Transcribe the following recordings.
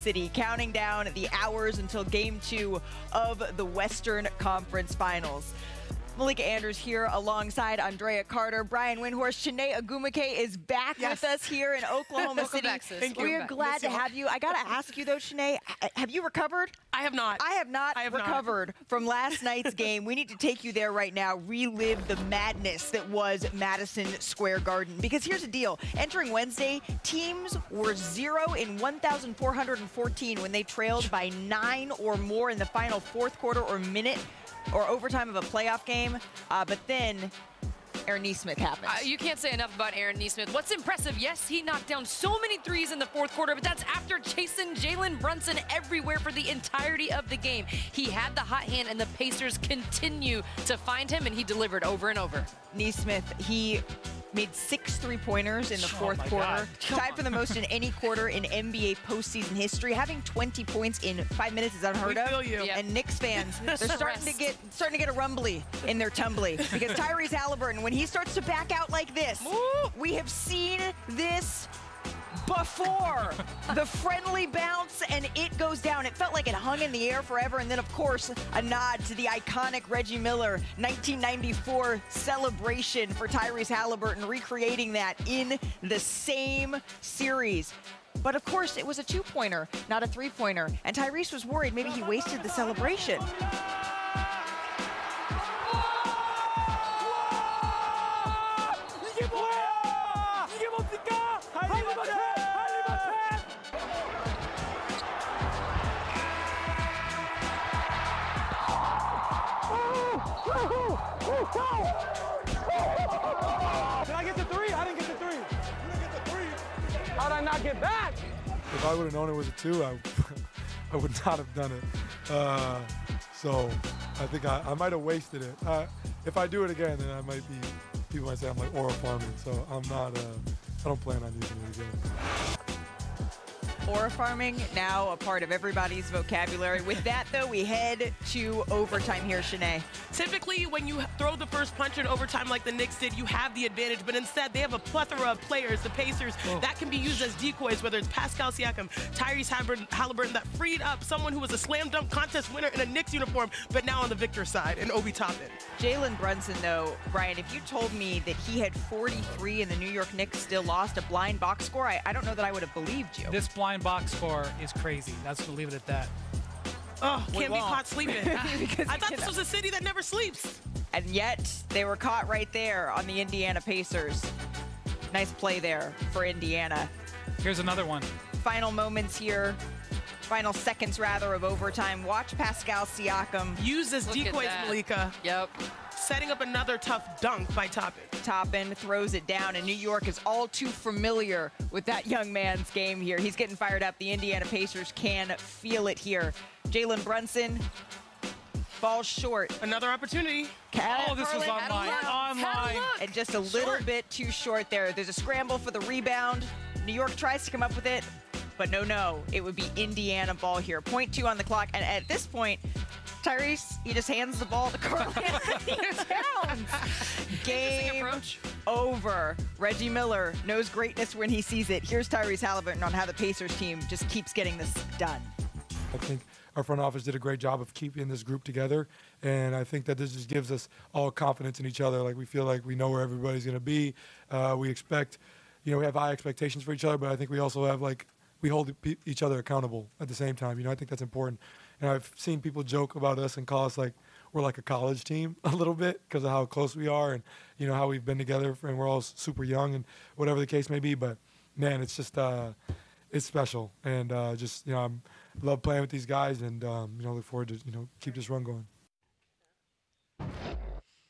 City, counting down the hours until Game 2 of the Western Conference Finals. Malika Andrews here alongside Andrea Carter, Brian Windhorst. Shanae Agumake is back with us here in Oklahoma City. We're glad to have you. I got to ask you, though, Shanae, have you recovered? I have not. I have not recovered from last night's game. We need to take you there right now, relive the madness that was Madison Square Garden. Because here's the deal. Entering Wednesday, teams were 0 in 1,414 when they trailed by 9 or more in the final fourth quarter or minute or overtime of a playoff game, but then Aaron Nesmith happens. You can't say enough about Aaron Nesmith. What's impressive, yes, he knocked down so many threes in the fourth quarter, but that's after chasing Jalen Brunson everywhere for the entirety of the game. He had the hot hand, and the Pacers continue to find him, and he delivered over and over. Nesmith, he made 6 three-pointers in the fourth quarter, tied for the most in any quarter in NBA postseason history. Having 20 points in 5 minutes is unheard of. We feel you. Yep. And Knicks fans, they're starting to get a rumbly in their tumbly because Tyrese Haliburton, when he starts to back out like this, we have seen this before. The friendly bounce, and it goes down. It felt like it hung in the air forever, and then, of course, a nod to the iconic Reggie Miller 1994 celebration for Tyrese Haliburton, recreating that in the same series. But, of course, it was a two-pointer, not a three-pointer, and Tyrese was worried maybe he wasted the celebration. Did I get the three? I didn't get the three. You didn't get the three. How'd I not get back? If I would have known it was a 2, I would not have done it. So I think I might have wasted it. If I do it again, then people might say I'm like aura farming. So I'm not, I don't plan on using it again. Aura farming, now a part of everybody's vocabulary. With that, though, we head to overtime here, Shanae. Typically, when you throw the first punch in overtime like the Knicks did, you have the advantage, but instead they have a plethora of players, the Pacers, that can be used as decoys, whether it's Pascal Siakam, Tyrese Haliburton, that freed up someone who was a slam dunk contest winner in a Knicks uniform, but now on the victor side, and Obi Toppin. Jalen Brunson, though, Brian, if you told me that he had 43 and the New York Knicks still lost a blind box score, I don't know that I would have believed you. This blind box score is crazy. Let's leave it at that. Oh, can't be caught sleeping. I thought this was a city that never sleeps. And yet, they were caught right there on the Indiana Pacers. Nice play there for Indiana. Here's another one. Final moments here. Final seconds, rather, of overtime. Watch Pascal Siakam. Used as decoys, Malika. Yep. Setting up another tough dunk by Toppin. Toppin throws it down, and New York is all too familiar with that young man's game here. He's getting fired up. The Indiana Pacers can feel it here. Jalen Brunson falls short. Another opportunity. Oh, this was online. And just a little bit too short there. There's a scramble for the rebound. New York tries to come up with it, but no. It would be Indiana ball here. 0.2 on the clock, and at this point, Tyrese, he just hands the ball to Karl-Anthony Towns. Game over. Reggie Miller knows greatness when he sees it. Here's Tyrese Haliburton on how the Pacers team just keeps getting this done. I think our front office did a great job of keeping this group together, and I think that this just gives us all confidence in each other. Like, we feel like we know where everybody's going to be. We expect, we have high expectations for each other, but I think we also have, we hold each other accountable at the same time. I think that's important. And I've seen people joke about us and call us we're like a college team a little bit because of how close we are and, how we've been together, and we're all super young and whatever the case may be. But, man, it's just it's special. And I love playing with these guys, and, look forward to, keep this run going.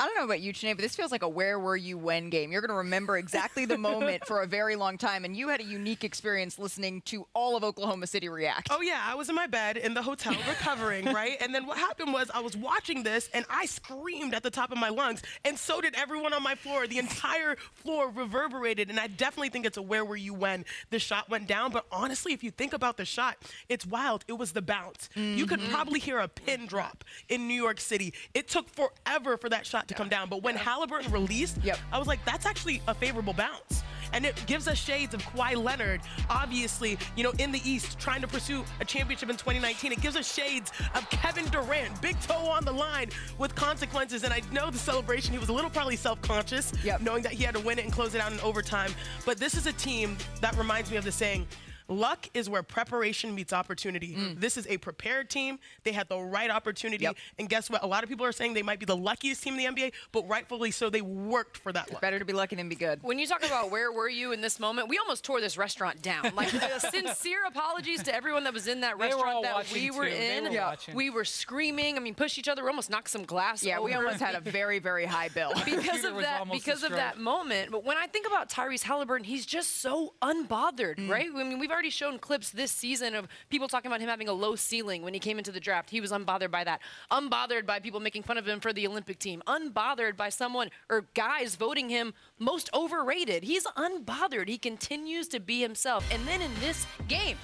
I don't know about you, Shanae, but this feels like a where were you when game. You're going to remember exactly the moment for a very long time, and you had a unique experience listening to all of Oklahoma City react. Oh, yeah. I was in my bed in the hotel recovering, right? And then what happened was I was watching this, and I screamed at the top of my lungs, and so did everyone on my floor. The entire floor reverberated, and I definitely think it's a where were you when the shot went down. But honestly, if you think about the shot, it's wild. It was the bounce. You could probably hear a pin drop in New York City. It took forever for that shot to come down. But when Haliburton released, I was like, that's actually a favorable bounce. And it gives us shades of Kawhi Leonard, obviously, you know, in the East, trying to pursue a championship in 2019. It gives us shades of Kevin Durant, big toe on the line with consequences. And I know the celebration, he was a little probably self-conscious, knowing that he had to win it and close it out in overtime. But this is a team that reminds me of the saying, luck is where preparation meets opportunity. This is a prepared team. They had the right opportunity. And guess what? A lot of people are saying they might be the luckiest team in the NBA, but rightfully so, they worked for that luck. Better to be lucky than be good. When you talk about where were you in this moment, we almost tore this restaurant down. Like, sincere apologies to everyone that was in that restaurant that we were in. We were screaming. I mean, pushed each other. We almost knocked some glass over. We almost had a very, very high bill. Because of that moment. But when I think about Tyrese Haliburton, he's just so unbothered, right? I mean, we've already shown clips this season of people talking about him having a low ceiling when he came into the draft. He was unbothered by that. Unbothered by people making fun of him for the Olympic team. Unbothered by someone or guys voting him most overrated. He's unbothered. He continues to be himself. And then in this game,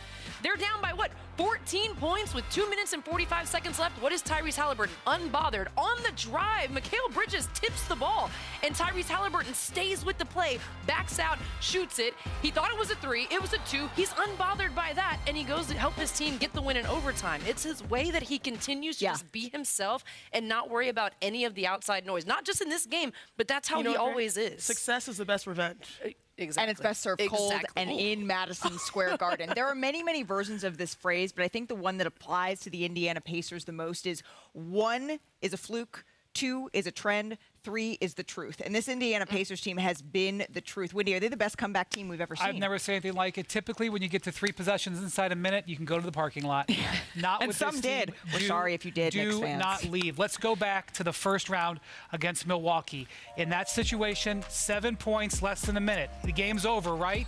they're down by, what, 14 points with 2 minutes and 45 seconds left. What is Tyrese Haliburton? Unbothered. On the drive, Mikal Bridges tips the ball, and Tyrese Haliburton stays with the play, backs out, shoots it. He thought it was a 3. It was a 2. He's unbothered by that, and he goes to help his team get the win in overtime. It's his way that he continues to just be himself and not worry about any of the outside noise. Not just in this game, but that's how he always is. Success is the best revenge. Exactly. And it's best served cold and in Madison Square Garden. There are many, many versions of this phrase, but I think the one that applies to the Indiana Pacers the most is 1 is a fluke, 2 is a trend, 3 is the truth. And this Indiana Pacers team has been the truth. Wendy, are they the best comeback team we've ever seen? I've never seen anything like it. Typically, when you get to 3 possessions inside a minute, you can go to the parking lot. Not and with some this did. team. We're sorry if you did, Knicks Do fans. not leave. Let's go back to the first round against Milwaukee. In that situation, 7 points, less than a minute. The game's over, right?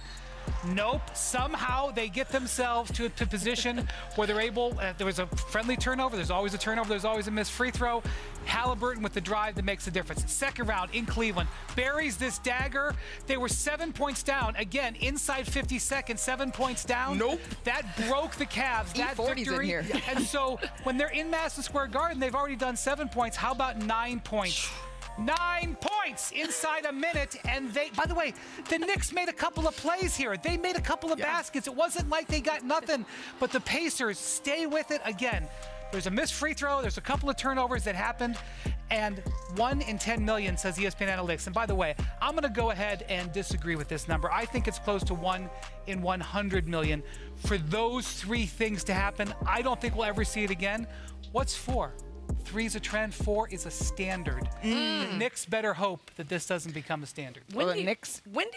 Nope. Somehow they get themselves to a position where they're able, there was a friendly turnover. There's always a turnover. There's always a missed free throw. Haliburton with the drive that makes the difference. Second round in Cleveland. Buries this dagger. They were 7 points down. Again, inside 50 seconds, 7 points down. Nope. That broke the Cavs. That victory. In here. And so when they're in Madison Square Garden, they've already done 7 points. How about 9 points? 9 points inside a minute, and they, by the way, the Knicks made a couple of plays here. They made a couple of baskets. It wasn't like they got nothing, but the Pacers stay with it again. There's a missed free throw. There's a couple of turnovers that happened, and 1 in 10 million, says ESPN Analytics. And by the way, I'm going to go ahead and disagree with this number. I think it's close to 1 in 100 million. For those 3 things to happen, I don't think we'll ever see it again. What's 4? 3 is a trend, 4 is a standard. The Knicks better hope that this doesn't become a standard. Wendy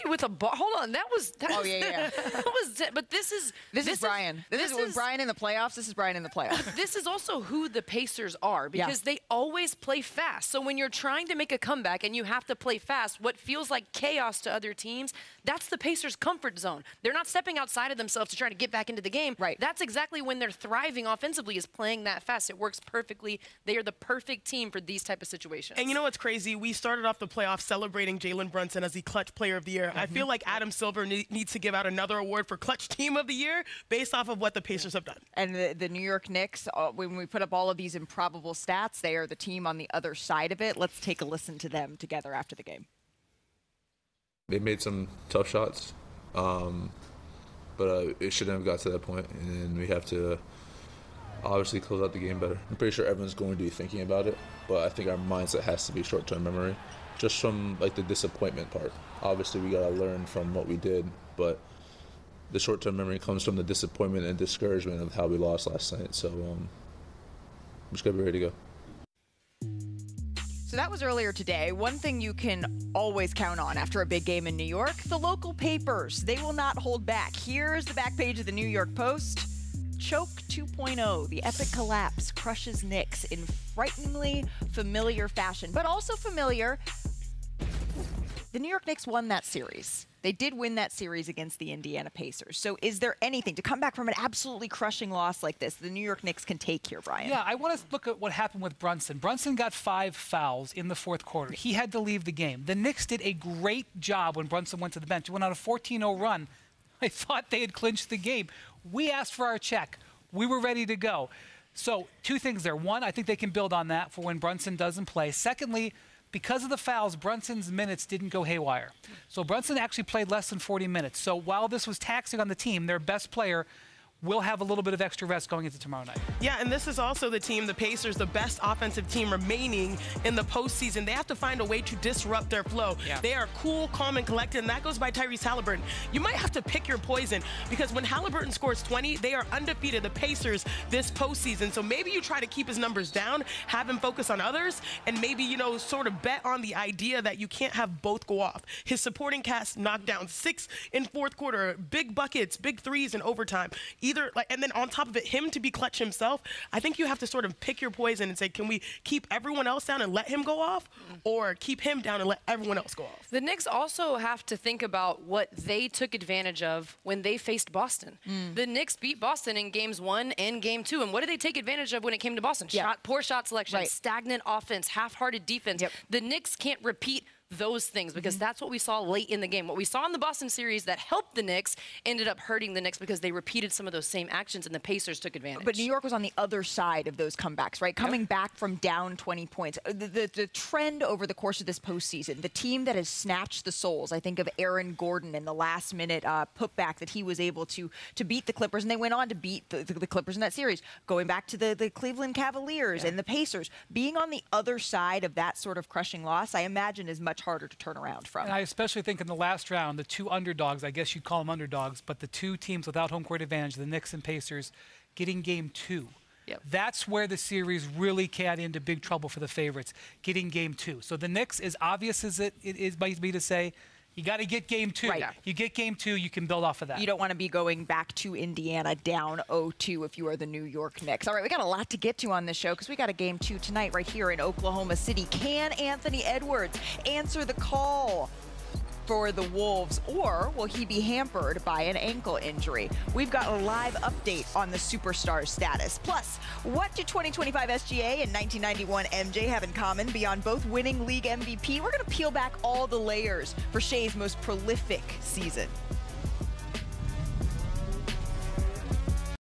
with a ball. Hold on, that was. Oh yeah. That was. But this is Brian. This is Brian in the playoffs. This is Brian in the playoffs. This is also who the Pacers are, because they always play fast. So when you're trying to make a comeback and you have to play fast, what feels like chaos to other teams, that's the Pacers' comfort zone. They're not stepping outside of themselves to try to get back into the game. Right. That's exactly when they're thriving offensively, is playing that fast. It works perfectly. They are the perfect team for these type of situations. And you know what's crazy? We started off the playoffs celebrating Jalen Brunson as the clutch player of the year. I feel like Adam Silver needs to give out another award for clutch team of the year based off of what the Pacers have done. And the New York Knicks, when we put up all of these improbable stats, they are the team on the other side of it. Let's take a listen to them together after the game. They made some tough shots, but it shouldn't have got to that point, and we have to obviously close out the game better. I'm pretty sure everyone's going to be thinking about it, but I think our mindset has to be short-term memory, just from like the disappointment part. Obviously, we got to learn from what we did, but the short-term memory comes from the disappointment and discouragement of how we lost last night. So we just got to be ready to go. So that was earlier today. One thing you can always count on after a big game in New York, the local papers. They will not hold back. Here's the back page of the New York Post. Choke 2.0, the epic collapse crushes Knicks in frighteningly familiar fashion, but also familiar. The New York Knicks won that series. They did win that series against the Indiana Pacers. So is there anything to come back from an absolutely crushing loss like this the New York Knicks can take here, Brian? Yeah, I want to look at what happened with Brunson. Brunson got 5 fouls in the fourth quarter. He had to leave the game. The Knicks did a great job when Brunson went to the bench. He went on a 14-0 run. I thought they had clinched the game. We asked for our check. We were ready to go. So 2 things there. 1, I think they can build on that for when Brunson doesn't play. Secondly, because of the fouls, Brunson's minutes didn't go haywire. So Brunson actually played less than 40 minutes. So while this was taxing on the team, their best player will have a little bit of extra rest going into tomorrow night. Yeah, and this is also the team, the Pacers, the best offensive team remaining in the postseason. They have to find a way to disrupt their flow. Yeah. They are cool, calm, and collected, and that goes by Tyrese Haliburton. You might have to pick your poison because when Haliburton scores 20, they are undefeated, the Pacers, this postseason. So maybe you try to keep his numbers down, have him focus on others, and maybe, you know, sort of bet on the idea that you can't have both go off. His supporting cast knocked down 6 in fourth quarter, big buckets, big threes in overtime. And then on top of it, him to be clutch himself. I think you have to sort of pick your poison and say, can we keep everyone else down and let him go off, or keep him down and let everyone else go off? The Knicks also have to think about what they took advantage of when they faced Boston. The Knicks beat Boston in games 1 and game 2. And what did they take advantage of when it came to Boston? Poor shot selection, stagnant offense, half-hearted defense. The Knicks can't repeat those things because that's what we saw late in the game. What we saw in the Boston series that helped the Knicks ended up hurting the Knicks because they repeated some of those same actions and the Pacers took advantage. But New York was on the other side of those comebacks, right? Coming back from down 20 points. The trend over the course of this postseason, the team that has snatched the souls, I think of Aaron Gordon in the last minute putback that he was able to beat the Clippers, and they went on to beat the Clippers in that series. Going back to the Cleveland Cavaliers and the Pacers, being on the other side of that sort of crushing loss, I imagine is much harder to turn around from. And I especially think in the last round, the two underdogs, I guess you'd call them underdogs, but the two teams without home court advantage, the Knicks and Pacers, getting game 2. That's where the series really got into big trouble for the favorites, getting game 2. So the Knicks, as obvious as it is by me to say, you got to get game 2. You get game 2, you can build off of that. You don't want to be going back to Indiana down 0-2 if you are the New York Knicks. All right, we got a lot to get to on this show because we got a game 2 tonight right here in Oklahoma City. Can Anthony Edwards answer the call for the Wolves, or will he be hampered by an ankle injury? We've got a live update on the superstar status. Plus, what do 2025 SGA and 1991 MJ have in common beyond both winning league MVP? We're going to peel back all the layers for Shea's most prolific season.